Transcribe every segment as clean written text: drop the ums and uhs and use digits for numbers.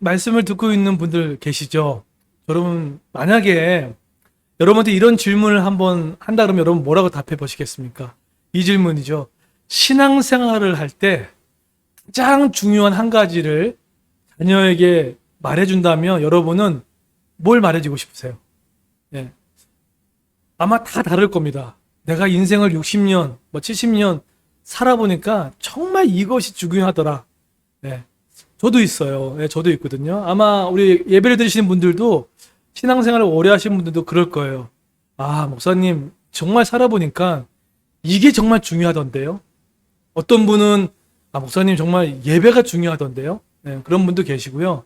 말씀을 듣고 있는 분들 계시죠? 여러분, 만약에 여러분한테 이런 질문을 한번 한다 그러면 여러분 뭐라고 답해 보시겠습니까? 이 질문이죠. 신앙생활을 할 때 가장 중요한 한 가지를 자녀에게 말해준다면 여러분은 뭘 말해주고 싶으세요? 예. 아마 다 다를 겁니다. 내가 인생을 60년, 70년 살아보니까 정말 이것이 중요하더라. 예. 저도 있어요. 예, 저도 있거든요. 아마 우리 예배를 드리시는 분들도 신앙생활을 오래 하신 분들도 그럴 거예요. 아, 목사님, 정말 살아보니까 이게 정말 중요하던데요. 어떤 분은, 아, 목사님, 정말 예배가 중요하던데요. 예, 그런 분도 계시고요.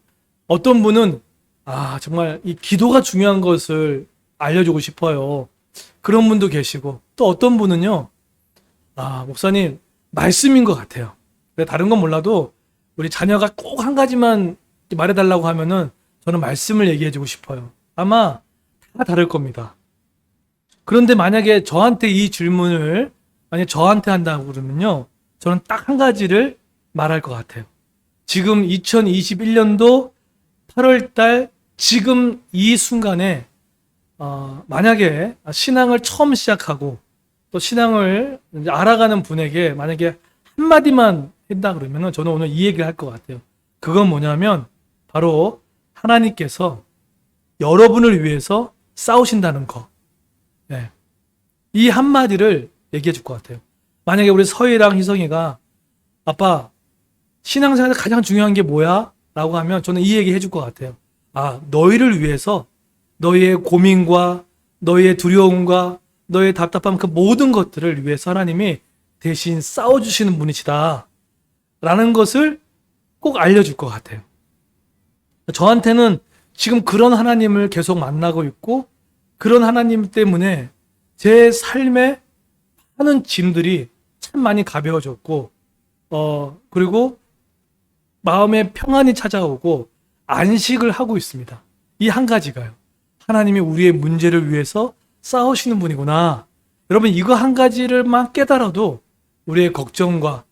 어떤 분은, 아, 정말 이 기도가 중요한 것을 알려주고 싶어요. 그런 분도 계시고, 또 어떤 분은요, 아, 목사님, 말씀인 것 같아요. 다른 건 몰라도 우리 자녀가 꼭 한 가지만 말해달라고 하면은 저는 말씀을 얘기해주고 싶어요. 아마 다 다를 겁니다. 그런데 만약에 저한테 이 질문을 만약에 저한테 한다고 그러면요. 저는 딱 한 가지를 말할 것 같아요. 지금 2021년도 8월 달 지금 이 순간에 만약에 신앙을 처음 시작하고 또 신앙을 이제 알아가는 분에게 만약에 한마디만 한다 그러면은 저는 오늘 이 얘기를 할 것 같아요. 그건 뭐냐면 바로 하나님께서 여러분을 위해서 싸우신다는 거. 네. 이 한마디를 얘기해 줄 것 같아요. 만약에 우리 서희랑 희성이가 아빠 신앙생활에서 가장 중요한 게 뭐야? 라고 하면 저는 이 얘기 해줄 것 같아요. 아, 너희를 위해서 너희의 고민과 너희의 두려움과 너의 답답함 그 모든 것들을 위해서 하나님이 대신 싸워주시는 분이시다. 라는 것을 꼭 알려줄 것 같아요. 저한테는 지금 그런 하나님을 계속 만나고 있고 그런 하나님 때문에 제 삶에 많은 짐들이 참 많이 가벼워졌고 그리고 마음에 평안이 찾아오고 안식을 하고 있습니다. 이 한 가지가요. 하나님이 우리의 문제를 위해서 싸우시는 분이구나. 여러분 이거 한 가지를만 깨달아도 우리의 걱정과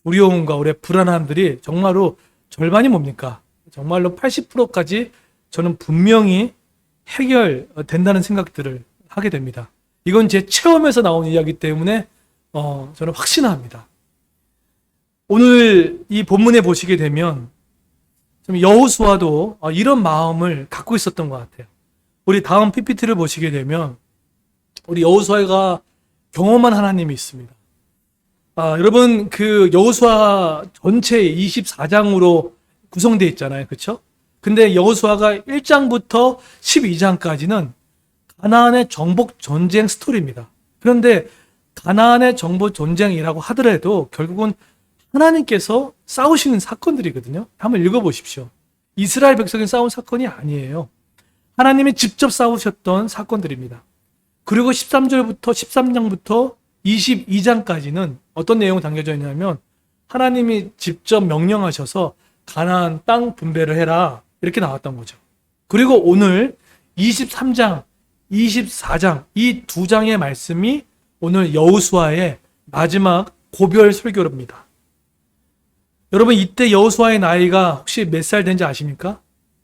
두려움과 우리의 불안함들이 정말로 절반이 뭡니까? 정말로 80%까지 저는 분명히 해결된다는 생각들을 하게 됩니다. 이건 제 체험에서 나온 이야기 때문에 저는 확신합니다. 오늘 이 본문에 보시게 되면 좀 여호수아도 이런 마음을 갖고 있었던 것 같아요. 우리 다음 PPT를 보시게 되면 우리 여호수아가 경험한 하나님이 있습니다. 여러분 그 여호수아 전체 24장으로 구성되어 있잖아요. 그렇죠? 근데 여호수아가 1장부터 12장까지는 가나안의 정복 전쟁 스토리입니다. 그런데 가나안의 정복 전쟁이라고 하더라도 결국은 하나님께서 싸우시는 사건들이거든요. 한번 읽어보십시오. 이스라엘 백성이 싸운 사건이 아니에요. 하나님이 직접 싸우셨던 사건들입니다. 그리고 13장부터 22장까지는 어떤 내용이 담겨져 있냐면 하나님이 직접 명령하셔서 가나안 땅 분배를 해라 이렇게 나왔던 거죠. 그리고 오늘 23장, 24장 이 두 장의 말씀이 오늘 여호수아의 마지막 고별 설교입니다. 여러분 이때 여호수아의 나이가 혹시 몇 살 된지 아십니까?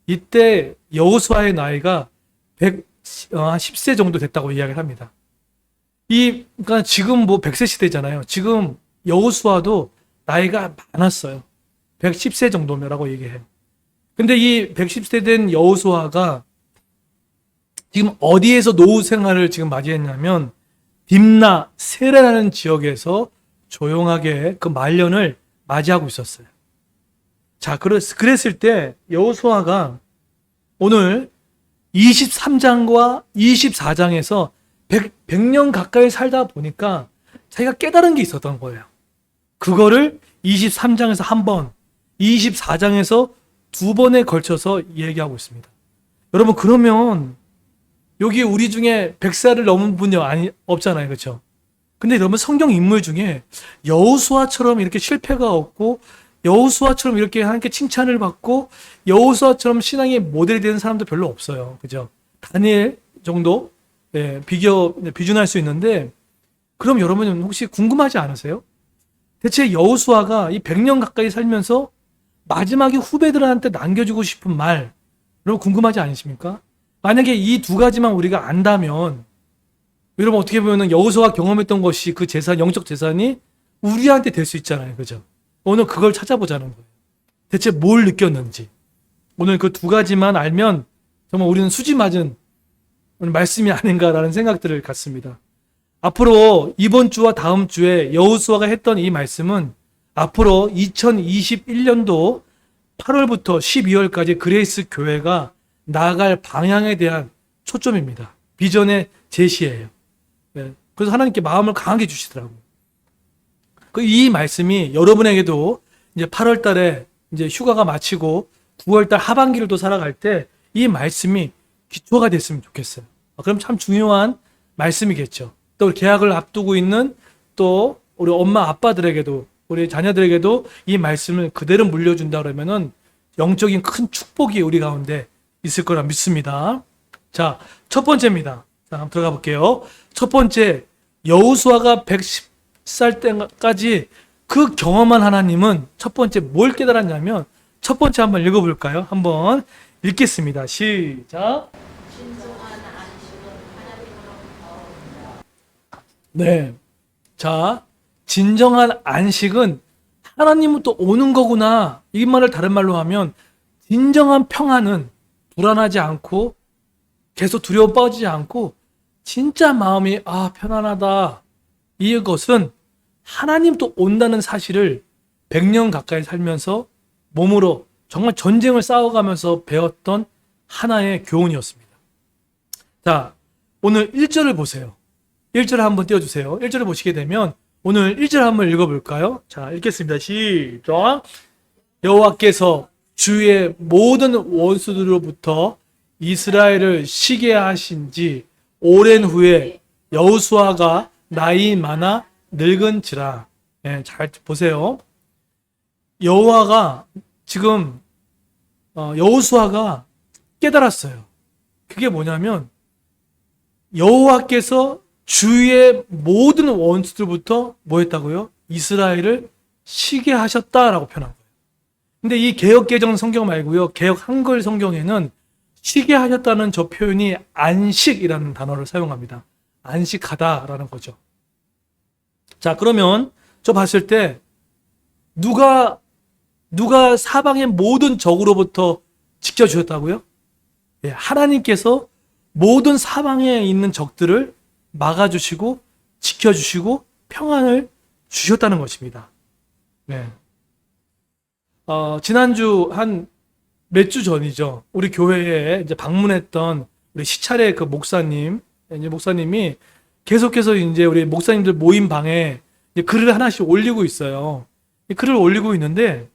이때 여호수아의 나이가 10세 정도 됐다고 이야기를 합니다. 그러니까 지금 뭐 100세 시대잖아요. 지금 여호수아도 나이가 많았어요. 110세 정도라고 얘기해요. 근데 이 110세 된 여호수아가 지금 어디에서 노후 생활을 지금 맞이했냐면 딥나 세레라는 지역에서 조용하게 그 말년을 맞이하고 있었어요. 자, 그랬을 때 여호수아가 오늘 23장과 24장에서 100년 가까이 살다 보니까 자기가 깨달은 게 있었던 거예요. 그거를 23장에서 한 번, 24장에서 두 번에 걸쳐서 얘기하고 있습니다. 여러분 그러면 여기 우리 중에 100살을 넘은 분이 없잖아요. 그렇죠? 근데 여러분 성경 인물 중에 여호수아처럼 이렇게 실패가 없고 여호수아처럼 이렇게 하나님께 칭찬을 받고 여호수아처럼 신앙의 모델이 되는 사람도 별로 없어요. 그죠? 다니엘 정도 비준할 수 있는데 그럼 여러분은 혹시 궁금하지 않으세요? 대체 여호수아가 이 100년 가까이 살면서 마지막에 후배들한테 남겨주고 싶은 말, 여러분 궁금하지 않으십니까? 만약에 이 두 가지만 우리가 안다면, 여러분 어떻게 보면 여호수아가 경험했던 것이 그 재산, 영적 재산이 우리한테 될 수 있잖아요. 그죠? 오늘 그걸 찾아보자는 거예요. 대체 뭘 느꼈는지. 오늘 그 두 가지만 알면 정말 우리는 수지 맞은 말씀이 아닌가라는 생각들을 갖습니다. 앞으로 이번 주와 다음 주에 여호수아가 했던 이 말씀은 앞으로 2021년도 8월부터 12월까지 그레이스 교회가 나아갈 방향에 대한 초점입니다. 비전의 제시예요. 네. 그래서 하나님께 마음을 강하게 주시더라고요. 이 말씀이 여러분에게도 이제 8월 달에 이제 휴가가 마치고 9월 달 하반기를 또 살아갈 때 이 말씀이 기초가 됐으면 좋겠어요. 그럼 참 중요한 말씀이겠죠. 또 계약을 앞두고 있는 또 우리 엄마 아빠들에게도 우리 자녀들에게도 이 말씀을 그대로 물려준다 그러면은 영적인 큰 축복이 우리 가운데 있을 거라 믿습니다. 자, 첫 번째입니다. 자, 한번 들어가 볼게요. 첫 번째, 여호수아가 110살 때까지 그 경험한 하나님은 첫 번째 뭘 깨달았냐면 첫 번째 한번 읽어볼까요? 한번 읽겠습니다. 시작. 네. 자, 진정한 안식은 하나님부터 오는 거구나. 이 말을 다른 말로 하면 진정한 평안은 불안하지 않고 계속 두려워 빠지지 않고 진짜 마음이 편안하다. 이것은 하나님도 온다는 사실을 100년 가까이 살면서 몸으로 정말 전쟁을 싸워가면서 배웠던 하나의 교훈이었습니다. 자, 오늘 1절을 보세요. 1절을 한번 띄워주세요. 1절을 보시게 되면 오늘 1절 한번 읽어볼까요? 자, 읽겠습니다. 시작. 여호와께서 주의 모든 원수들로부터 이스라엘을 쉬게 하신 지 오랜 후에 여호수아가 나이 많아 늙은지라. 네, 잘 보세요. 여호와가 지금 여호수아가 깨달았어요. 그게 뭐냐면 여호와께서 주의 모든 원수들부터 뭐 했다고요? 이스라엘을 쉬게 하셨다라고 표현한 거예요. 근데 이 개역개정 성경 말고요. 개역 한글 성경에는 쉬게 하셨다는 저 표현이 안식이라는 단어를 사용합니다. 안식하다라는 거죠. 자, 그러면 저 봤을 때 누가 사방의 모든 적으로부터 지켜주셨다고요? 예, 하나님께서 모든 사방에 있는 적들을 막아주시고 지켜주시고 평안을 주셨다는 것입니다. 네. 지난주 한 몇 주 전이죠. 우리 교회에 이제 방문했던 우리 시찰의 그 목사님, 이제 목사님이 계속해서 이제 우리 목사님들 모임 방에 이제 글을 하나씩 올리고 있어요. 글을 올리고 있는데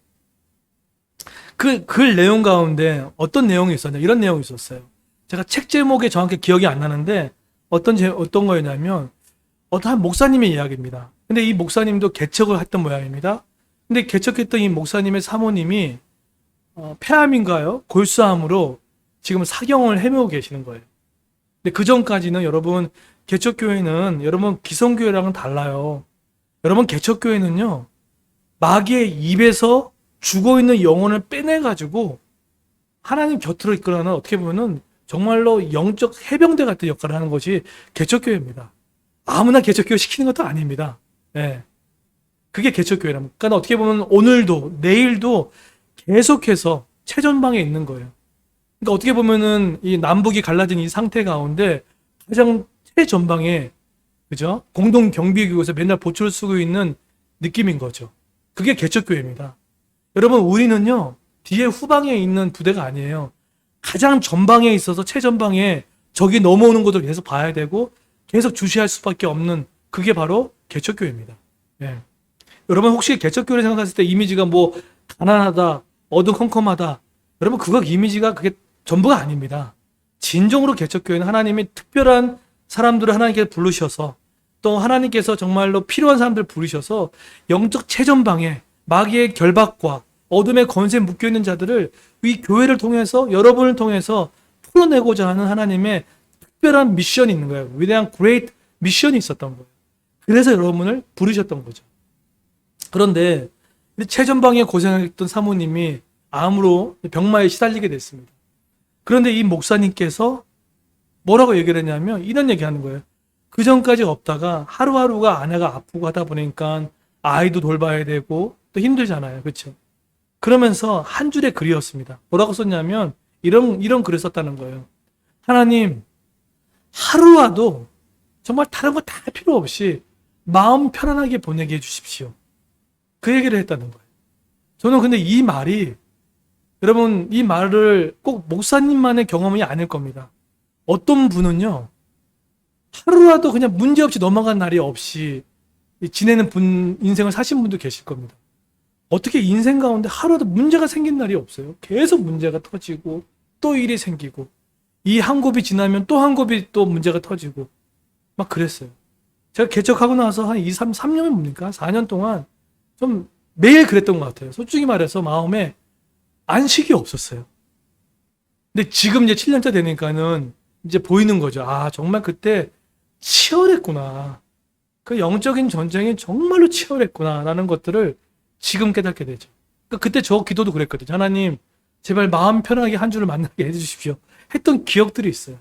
그 글 내용 가운데 어떤 내용이 있었냐? 이런 내용이 있었어요. 제가 책 제목이 정확히 기억이 안 나는데 어떤 거였냐면 어떤 한 목사님의 이야기입니다. 근데 이 목사님도 개척을 했던 모양입니다. 근데 개척했던 이 목사님의 사모님이 폐암인가요? 골수암으로 지금 사경을 헤매고 계시는 거예요. 근데 그 전까지는 여러분 개척교회는 여러분 기성교회랑은 달라요. 여러분 개척교회는요 마귀의 입에서 죽어있는 영혼을 빼내가지고 하나님 곁으로 이끌어가는 어떻게 보면은 정말로 영적 해병대 같은 역할을 하는 것이 개척교회입니다. 아무나 개척교회 시키는 것도 아닙니다. 네. 그게 개척교회랍니다. 그러니까 어떻게 보면 오늘도 내일도 계속해서 최전방에 있는 거예요. 그러니까 어떻게 보면은 이 남북이 갈라진 이 상태 가운데 가장 최전방에 그죠? 공동 경비교에서 맨날 보초를 쓰고 있는 느낌인 거죠. 그게 개척교회입니다. 여러분 우리는요 뒤에 후방에 있는 부대가 아니에요. 가장 전방에 있어서 최전방에 적이 넘어오는 것을 계속 봐야 되고 계속 주시할 수밖에 없는 그게 바로 개척교회입니다. 예. 여러분 혹시 개척교회를 생각했을 때 이미지가 뭐 가난하다, 어두컴컴하다. 여러분 그거 이미지가 그게 전부가 아닙니다. 진정으로 개척교회는 하나님이 특별한 사람들을 하나님께서 부르셔서 또 하나님께서 정말로 필요한 사람들을 부르셔서 영적 최전방에 마귀의 결박과 어둠의 권세에 묶여있는 자들을 이 교회를 통해서 여러분을 통해서 풀어내고자 하는 하나님의 특별한 미션이 있는 거예요. 위대한 great 미션이 있었던 거예요. 그래서 여러분을 부르셨던 거죠. 그런데 근데 최전방에 고생했던 사모님이 암으로 병마에 시달리게 됐습니다. 그런데 이 목사님께서 뭐라고 얘기를 했냐면 이런 얘기 하는 거예요. 그 전까지 없다가 하루하루가 아내가 아프고 하다 보니까 아이도 돌봐야 되고 또 힘들잖아요. 그렇죠? 그러면서 한 줄의 글이었습니다. 뭐라고 썼냐면 이런 글을 썼다는 거예요. 하나님, 하루라도 정말 다른 거 다 필요 없이 마음 편안하게 보내게 해주십시오. 그 얘기를 했다는 거예요. 저는 근데 이 말이 여러분 이 말을 꼭 목사님만의 경험이 아닐 겁니다. 어떤 분은요. 하루라도 그냥 문제없이 넘어간 날이 없이 지내는 분 인생을 사신 분도 계실 겁니다. 어떻게 인생 가운데 하루라도 문제가 생긴 날이 없어요. 계속 문제가 터지고 또 일이 생기고 이 한 곱이 지나면 또 한 곱이 또 문제가 터지고 막 그랬어요. 제가 개척하고 나서 한 2, 3년이 뭡니까? 4년 동안 좀 매일 그랬던 것 같아요. 솔직히 말해서 마음에 안식이 없었어요. 근데 지금 이제 7년차 되니까는 이제 보이는 거죠. 아, 정말 그때 치열했구나. 그 영적인 전쟁이 정말로 치열했구나라는 것들을 지금 깨닫게 되죠. 그러니까 그때 저 기도도 그랬거든요. 하나님, 제발 마음 편하게 한 주를 만나게 해주십시오. 했던 기억들이 있어요.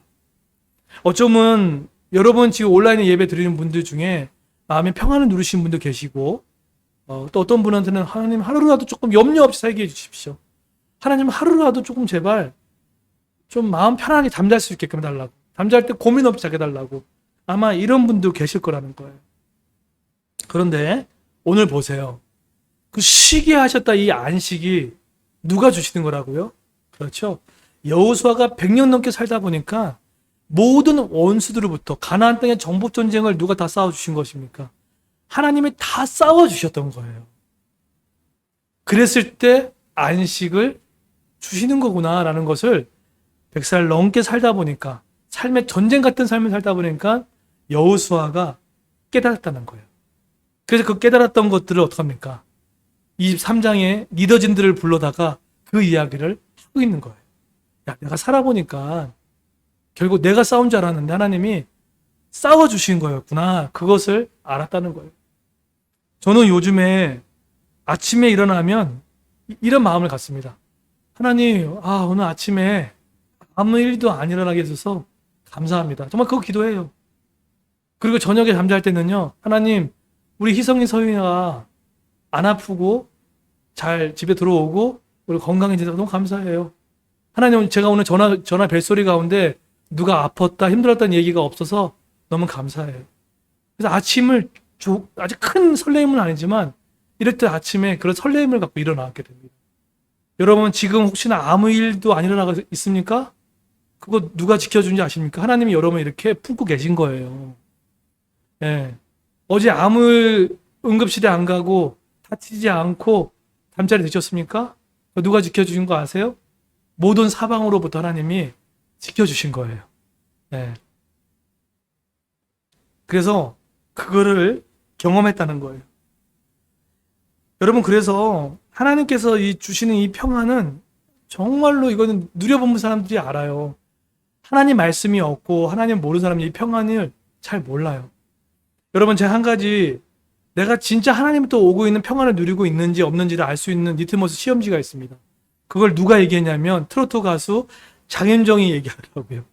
어쩌면 여러분 지금 온라인에 예배 드리는 분들 중에 마음에 평안을 누리신 분도 계시고 또 어떤 분한테는 하나님 하루라도 조금 염려 없이 살게 해주십시오. 하나님 하루라도 조금 제발 좀 마음 편하게 잠잘 수 있게끔 해달라고. 잠잘 때 고민 없이 자게 해달라고. 아마 이런 분도 계실 거라는 거예요. 그런데 오늘 보세요. 그 쉬게 하셨다 이 안식이 누가 주시는 거라고요? 그렇죠. 여호수아가 100년 넘게 살다 보니까 모든 원수들로부터 가나안 땅의 정복 전쟁을 누가 다 싸워주신 것입니까? 하나님이 다 싸워주셨던 거예요. 그랬을 때 안식을 주시는 거구나라는 것을 100살 넘게 살다 보니까 삶의 전쟁 같은 삶을 살다 보니까 여호수아가 깨달았다는 거예요. 그래서 그 깨달았던 것들을 어떡합니까? 23장에 리더진들을 불러다가 그 이야기를 하고 있는 거예요. 야, 내가 살아보니까 결국 내가 싸운 줄 알았는데 하나님이 싸워주신 거였구나. 그것을 알았다는 거예요. 저는 요즘에 아침에 일어나면 이런 마음을 갖습니다. 하나님, 오늘 아침에 아무 일도 안 일어나게 해줘서 감사합니다. 정말 그거 기도해요. 그리고 저녁에 잠잘 때는요, 하나님, 우리 희성이 서윤이가 안 아프고 잘 집에 들어오고 우리 건강해져서 너무 감사해요. 하나님, 제가 오늘 전화 벨소리 가운데 누가 아팠다 힘들었다는 얘기가 없어서 너무 감사해요. 그래서 아침을 아주 큰 설레임은 아니지만 이럴 때 아침에 그런 설레임을 갖고 일어나게 됩니다. 여러분 지금 혹시나 아무 일도 안 일어나고 있습니까? 그거 누가 지켜준지 아십니까? 하나님이 여러분 이렇게 품고 계신 거예요. 예. 어제 아무 응급실에 안 가고 다치지 않고 잠자리 드셨습니까? 누가 지켜주신 거 아세요? 모든 사방으로부터 하나님이 지켜주신 거예요. 예. 그래서 그거를 경험했다는 거예요. 여러분 그래서 하나님께서 주시는 이 평안은 정말로 이거는 누려본 사람들이 알아요. 하나님 말씀이 없고 하나님 모르는 사람이 이 평안을 잘 몰라요. 여러분 제가 한 가지 내가 진짜 하나님부터 오고 있는 평안을 누리고 있는지 없는지를 알 수 있는 리트머스 시험지가 있습니다. 그걸 누가 얘기했냐면 트로트 가수 장윤정이 얘기하더라고요.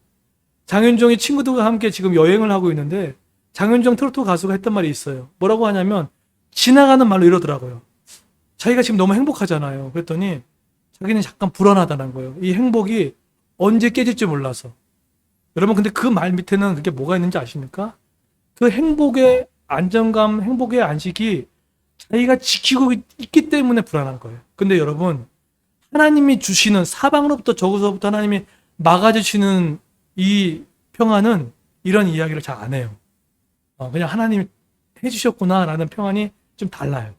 장윤정이 친구들과 함께 지금 여행을 하고 있는데 장윤정 트로트 가수가 했던 말이 있어요. 뭐라고 하냐면 지나가는 말로 이러더라고요. 자기가 지금 너무 행복하잖아요. 그랬더니 자기는 약간 불안하다는 거예요. 이 행복이 언제 깨질지 몰라서. 여러분 근데 그 말 밑에는 그게 뭐가 있는지 아십니까? 그 행복의 안정감, 행복의 안식이 자기가 지키고 있기 때문에 불안한 거예요. 근데 여러분 하나님이 주시는 사방으로부터 저기서부터 하나님이 막아주시는 이 평안은 이런 이야기를 잘 안 해요. 그냥 하나님이 해주셨구나라는 평안이 좀 달라요.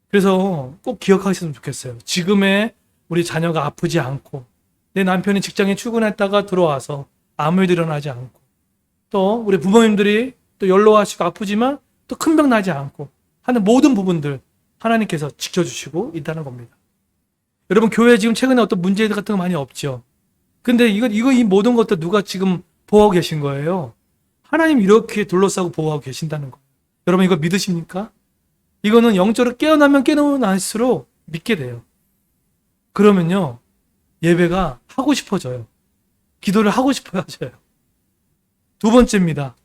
그래서 꼭 기억하셨으면 좋겠어요. 지금의 우리 자녀가 아프지 않고 내 남편이 직장에 출근했다가 들어와서 아무 일도 일어나지 않고 또 우리 부모님들이 또 연로하시고 아프지만 또 큰 병 나지 않고 하는 모든 부분들 하나님께서 지켜주시고 있다는 겁니다. 여러분 교회 지금 최근에 어떤 문제 같은 거 많이 없죠. 근데 이 모든 것들 누가 지금 보호하고 계신 거예요. 하나님 이렇게 둘러싸고 보호하고 계신다는 거예요. 여러분 이거 믿으십니까? 이거는 영적으로 깨어날수록 믿게 돼요. 그러면요, 예배가 하고 싶어져요. 기도를 하고 싶어져요. 두 번째입니다.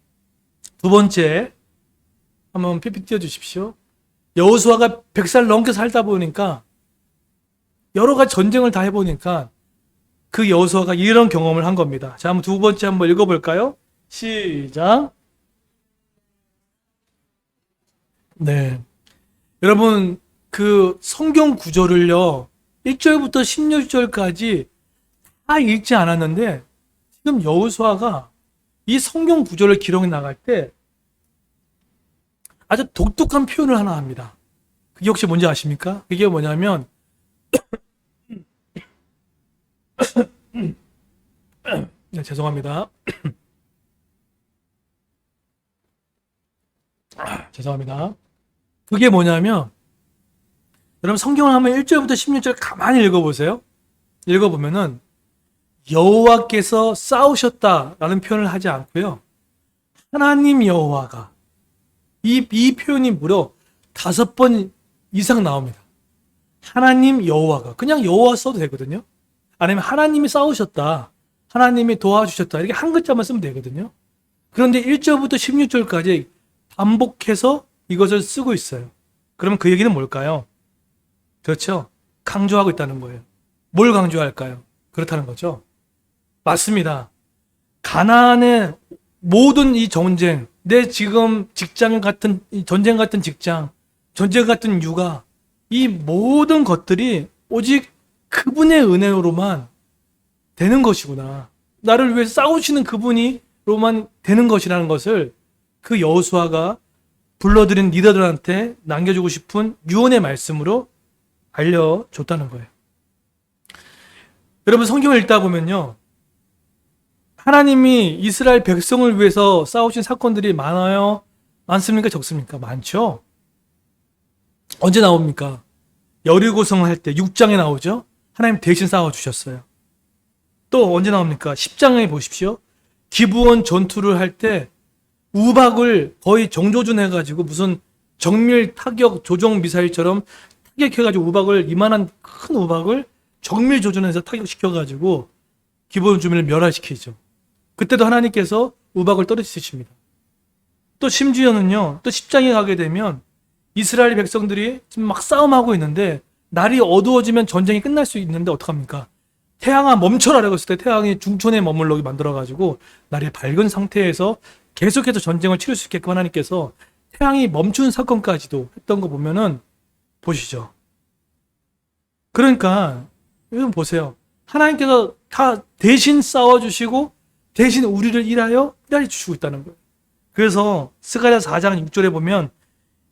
두 번째, 한번 PPT 띄워주십시오. 여호수아가 100살 넘게 살다 보니까 여러 가지 전쟁을 다 해보니까 그 여호수아가 이런 경험을 한 겁니다. 자, 한번 두 번째 한번 읽어볼까요? 시작. 네. 여러분, 그 성경 구절을요, 1절부터 16절까지 다 읽지 않았는데, 지금 여호수아가 이 성경 구절을 기록해 나갈 때 아주 독특한 표현을 하나 합니다. 그게 혹시 뭔지 아십니까? 그게 뭐냐면, 네, 죄송합니다. 죄송합니다. 그게 뭐냐면, 여러분 성경을 한번 1절부터 16절 가만히 읽어보세요. 읽어보면은 여호와께서 싸우셨다라는 표현을 하지 않고요. 하나님 여호와가 이 표현이 무려 5번 이상 나옵니다. 하나님 여호와가 그냥 여호와 써도 되거든요. 아니면 하나님이 싸우셨다. 하나님이 도와주셨다. 이렇게 한 글자만 쓰면 되거든요. 그런데 1절부터 16절까지 반복해서 이것을 쓰고 있어요. 그러면 그 얘기는 뭘까요? 그렇죠. 강조하고 있다는 거예요. 뭘 강조할까요? 그렇다는 거죠. 맞습니다. 가나안의 모든 이 전쟁, 내 지금 직장 같은, 전쟁 같은 직장, 전쟁 같은 육아, 이 모든 것들이 오직 그분의 은혜로만 되는 것이구나. 나를 위해 싸우시는 그분이로만 되는 것이라는 것을 그 여호수아가 불러들인 리더들한테 남겨주고 싶은 유언의 말씀으로 알려줬다는 거예요. 여러분 성경을 읽다 보면요, 하나님이 이스라엘 백성을 위해서 싸우신 사건들이 많아요? 많습니까? 적습니까? 많죠? 언제 나옵니까? 여리고성 할 때 6장에 나오죠? 하나님 대신 싸워주셨어요. 또 언제 나옵니까? 10장에 보십시오. 기브온 전투를 할 때 우박을 거의 정조준해가지고 무슨 정밀 타격 조종 미사일처럼 타격해가지고 우박을, 이만한 큰 우박을 정밀 조준해서 타격시켜가지고 기브온 주민을 멸하시키죠. 그때도 하나님께서 우박을 떨어뜨리십니다. 또 심지어는요, 또 10장에 가게 되면 이스라엘 백성들이 지금 막 싸움하고 있는데 날이 어두워지면 전쟁이 끝날 수 있는데 어떡합니까? 태양아 멈춰라라고 했을 때 태양이 중천에 머물러게 만들어가지고 날이 밝은 상태에서 계속해서 전쟁을 치를 수 있게끔 하나님께서 태양이 멈춘 사건까지도 했던 거 보면은 보시죠. 그러니까 여러분 보세요. 하나님께서 다 대신 싸워주시고 대신 우리를 일하여 주시고 있다는 거예요. 그래서 스가랴 4장 6절에 보면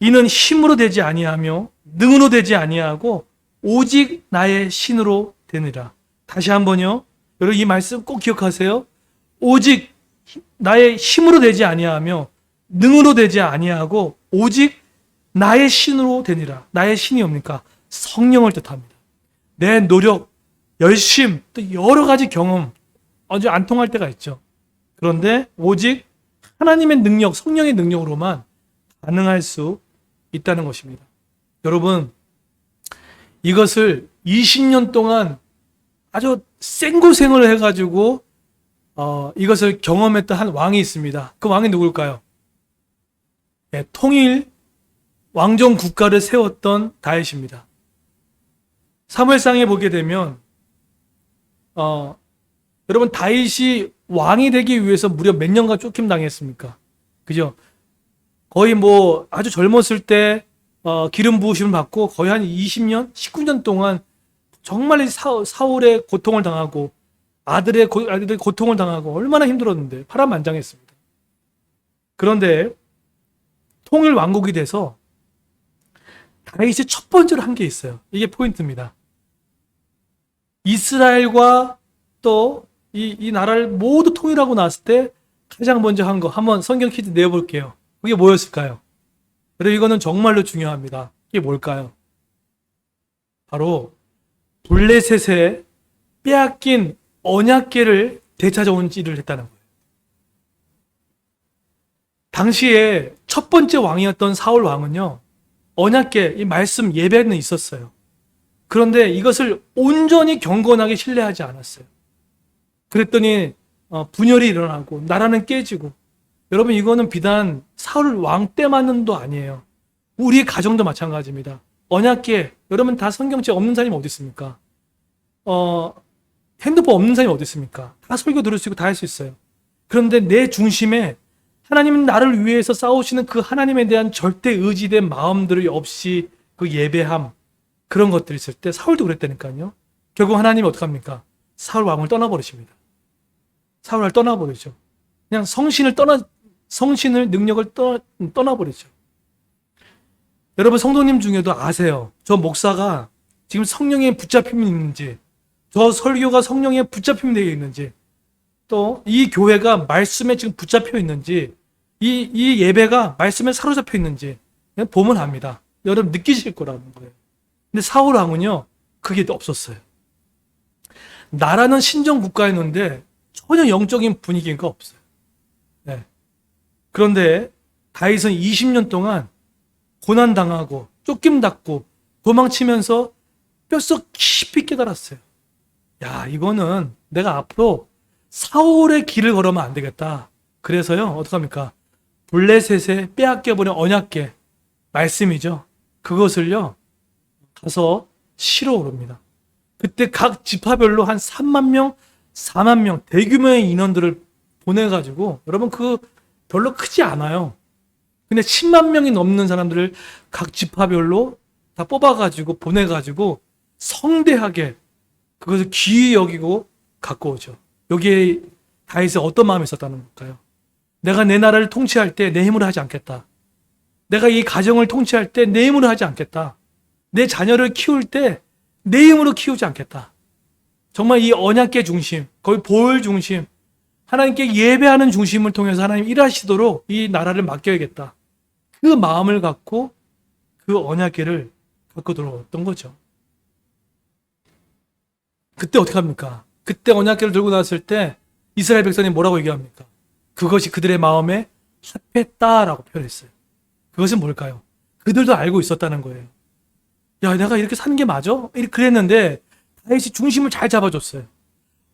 이는 힘으로 되지 아니하며 능으로 되지 아니하고 오직 나의 신으로 되느라. 다시 한번요. 여러분 이 말씀 꼭 기억하세요. 오직 나의 힘으로 되지 아니하며 능으로 되지 아니하고 오직 나의 신으로 되니라. 나의 신이 뭡니까? 성령을 뜻합니다. 내 노력, 열심, 또 여러 가지 경험 아주 안 통할 때가 있죠. 그런데 오직 하나님의 능력, 성령의 능력으로만 가능할 수 있다는 것입니다. 여러분, 이것을 20년 동안 아주 생고생을 해가지고 이것을 경험했던 한 왕이 있습니다. 그 왕이 누굴까요? 네, 통일 왕정 국가를 세웠던 다윗입니다. 사무엘상에 보게 되면 여러분 다윗이 왕이 되기 위해서 무려 몇 년간 쫓김 당했습니까? 그죠? 거의 뭐 아주 젊었을 때 기름 부으심을 받고 거의 한 20년, 19년 동안 정말 사울의 고통을 당하고 아들의 고통을 당하고 얼마나 힘들었는데 파란만장했습니다. 그런데 통일 왕국이 돼서 다윗이 첫 번째로 한 게 있어요. 이게 포인트입니다. 이스라엘과 또 이 나라를 모두 통일하고 났을 때 가장 먼저 한 거 한번 성경 퀴즈 내볼게요. 그게 뭐였을까요? 그리고 이거는 정말로 중요합니다. 이게 뭘까요? 바로 블레셋의 빼앗긴 언약궤를 되찾아온 일을 했다는 거예요. 당시에 첫 번째 왕이었던 사울 왕은요, 언약궤, 이 말씀 예배는 있었어요. 그런데 이것을 온전히 경건하게 신뢰하지 않았어요. 그랬더니 분열이 일어나고 나라는 깨지고, 여러분 이거는 비단 사울 왕 때만도 아니에요. 우리의 가정도 마찬가지입니다. 언약궤, 여러분 다 성경책 없는 사람이 어디 있습니까? 핸드폰 없는 사람이 어디 있습니까? 다 설교 들을 수 있고 다 할 수 있어요. 그런데 내 중심에 하나님은 나를 위해서 싸우시는 그 하나님에 대한 절대 의지된 마음들이 없이 그 예배함, 그런 것들이 있을 때 사울도 그랬다니까요. 결국 하나님이 어떡합니까? 사울 왕을 떠나버리십니다. 사울을 떠나버리죠. 그냥 성신을 능력을 떠나버리죠. 여러분 성도님 중에도 아세요. 저 목사가 지금 성령에 붙잡힘이 있는지, 저 설교가 성령에 붙잡힘이 되어 있는지, 또 이 교회가 말씀에 지금 붙잡혀 있는지, 이 예배가 말씀에 사로잡혀 있는지 그냥 보면 압니다. 여러분 느끼실 거라는 거예요. 근데 사울 왕은요, 그게 없었어요. 나라는 신정 국가였는데 전혀 영적인 분위기가 없어요. 네. 그런데 다윗은 20년 동안 고난당하고 쫓김받고 도망치면서 뼛속 깊이 깨달았어요. 야, 이거는 내가 앞으로 사울의 길을 걸으면 안 되겠다. 그래서요, 어떡합니까? 블레셋에 빼앗겨버린 언약궤, 말씀이죠. 그것을요, 가서 실어 오릅니다. 그때 각 지파별로 한 3만 명, 4만 명 대규모의 인원들을 보내가지고, 여러분 그 별로 크지 않아요. 근데 10만 명이 넘는 사람들을 각 지파별로 다 뽑아가지고 보내가지고 성대하게 그것을 귀히 여기고 갖고 오죠. 여기에 다윗이 어떤 마음이 있었다는 걸까요? 내가 내 나라를 통치할 때 내 힘으로 하지 않겠다. 내가 이 가정을 통치할 때 내 힘으로 하지 않겠다. 내 자녀를 키울 때 내 힘으로 키우지 않겠다. 정말 이 언약궤 중심, 거의 보혈 중심, 하나님께 예배하는 중심을 통해서 하나님 일하시도록 이 나라를 맡겨야겠다. 그 마음을 갖고 그 언약궤를 갖고 들어왔던 거죠. 그때 어떻게 합니까? 그때 언약궤를 들고 나왔을 때 이스라엘 백성이 뭐라고 얘기합니까? 그것이 그들의 마음에 합했다라고 표현했어요. 그것은 뭘까요? 그들도 알고 있었다는 거예요. 야, 내가 이렇게 사는 게 맞아? 이렇게 그랬는데 다윗이 중심을 잘 잡아줬어요.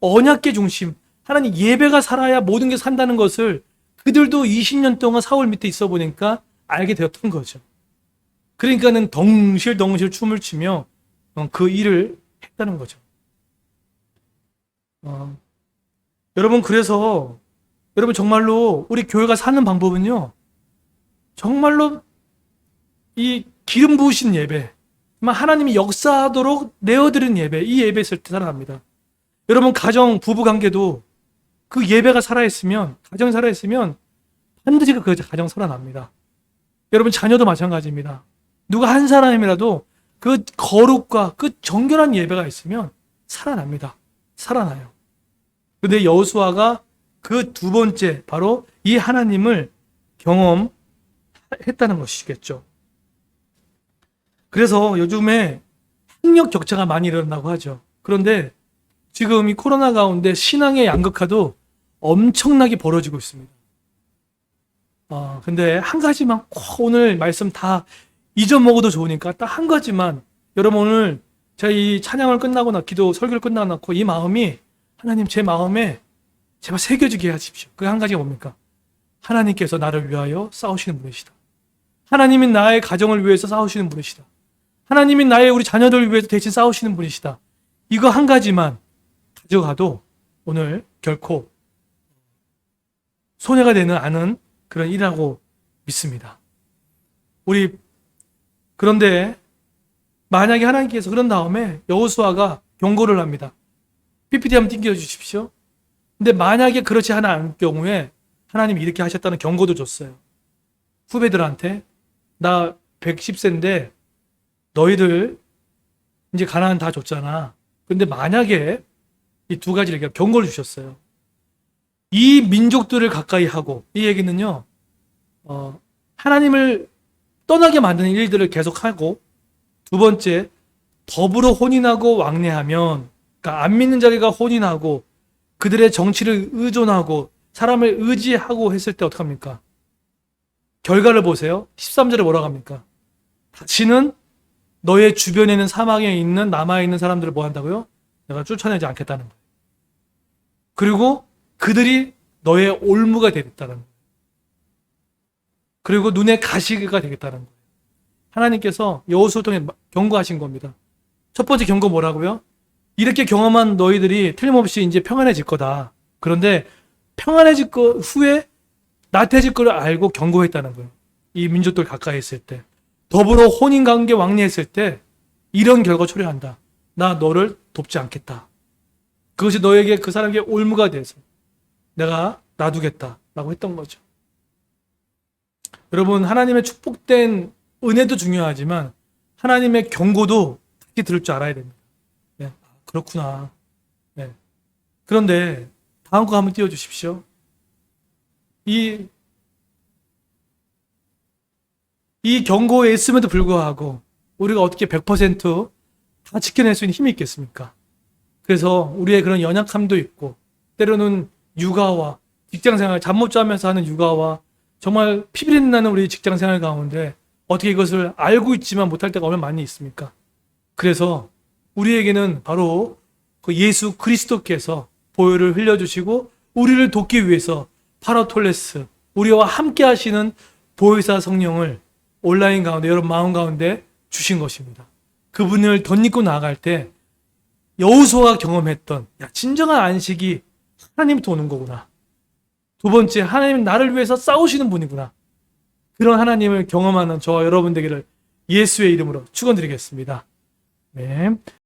언약궤 중심, 하나님 예배가 살아야 모든 게 산다는 것을 그들도 20년 동안 사울 밑에 있어 보니까 알게 되었던 거죠. 그러니까는 덩실덩실 춤을 추며 그 일을 했다는 거죠. 여러분, 그래서 여러분 정말로 우리 교회가 사는 방법은요, 정말로 이 기름 부으신 예배, 하나님이 역사하도록 내어드린 예배, 이 예배 있을 때 살아납니다. 여러분 가정, 부부 관계도 그 예배가 살아있으면, 가정이 살아있으면 반드시 그 가정 살아납니다. 여러분 자녀도 마찬가지입니다. 누가 한 사람이라도 그 거룩과 그 정결한 예배가 있으면 살아납니다. 살아나요. 근데 여호수아가 그 두 번째, 바로 이 하나님을 경험했다는 것이겠죠. 그래서 요즘에 학력 격차가 많이 일어난다고 하죠. 그런데 지금 이 코로나 가운데 신앙의 양극화도 엄청나게 벌어지고 있습니다. 근데 한 가지만 꼭 오늘 말씀 다 잊어먹어도 좋으니까 딱 한 가지만, 여러분 오늘 제가 이 찬양을 끝나고 기도 설교를 끝나고 나고 이 마음이 하나님 제 마음에 제발 새겨지게 하십시오. 그 한 가지가 뭡니까? 하나님께서 나를 위하여 싸우시는 분이시다. 하나님이 나의 가정을 위해서 싸우시는 분이시다. 하나님이 나의 우리 자녀들을 위해서 대신 싸우시는 분이시다. 이거 한 가지만 가져가도 오늘 결코 손해가 되는 않은 그런 일이라고 믿습니다. 그런데 만약에 하나님께서 그런 다음에 여호수아가 경고를 합니다. PPT 한번 띄워 주십시오. 근데 만약에 그렇지 않을 경우에 하나님이 이렇게 하셨다는 경고도 줬어요. 후배들한테 나 110세인데 너희들 이제 가나안 다 줬잖아. 근데 만약에 이 두 가지를 경고를 주셨어요. 이 민족들을 가까이 하고, 이 얘기는요, 하나님을 떠나게 만드는 일들을 계속하고, 두 번째, 더불어 혼인하고 왕래하면, 그러니까 안 믿는 자리가 혼인하고 그들의 정치를 의존하고 사람을 의지하고 했을 때 어떡합니까? 결과를 보세요. 13절에 뭐라고 합니까? 다시는 너의 주변에 있는 사막에 있는 남아있는 사람들을 뭐 한다고요? 내가 쫓아내지 않겠다는 거예요. 그리고 그들이 너의 올무가 되겠다는 거예요. 그리고 눈의 가시가 되겠다는 거예요. 하나님께서 여호수아를 통해 경고하신 겁니다. 첫 번째 경고 뭐라고요? 이렇게 경험한 너희들이 틀림없이 이제 평안해질 거다. 그런데 평안해질 거 후에 나태해질 걸 알고 경고했다는 거예요. 이 민족들 가까이 있을 때. 더불어 혼인관계 왕래했을 때 이런 결과 초래한다. 나 너를 돕지 않겠다. 그것이 너에게 그 사람에게 올무가 돼서 내가 놔두겠다 라고 했던 거죠. 여러분, 하나님의 축복된 은혜도 중요하지만 하나님의 경고도 특히 들을 줄 알아야 됩니다. 네, 그렇구나. 네. 그런데 다음 거 한번 띄워주십시오. 이 경고에 있음에도 불구하고 우리가 어떻게 100%다 지켜낼 수 있는 힘이 있겠습니까? 그래서 우리의 그런 연약함도 있고 때로는 육아와 직장생활, 잠 못 자면서 하는 육아와 정말 피비린 나는 우리 직장생활 가운데 어떻게 이것을 알고 있지만 못할 때가 얼마나 많이 있습니까? 그래서 우리에게는 바로 그 예수 그리스도께서 보혈을 흘려주시고 우리를 돕기 위해서 파라톨레스, 우리와 함께 하시는 보혜사 성령을 온라인 가운데 여러분 마음 가운데 주신 것입니다. 그분을 덧입고 나아갈 때 여호수아가 경험했던 진정한 안식이 하나님부터 오는 거구나. 두 번째, 하나님은 나를 위해서 싸우시는 분이구나. 그런 하나님을 경험하는 저와 여러분 되기를 예수의 이름으로 축원드리겠습니다. 네.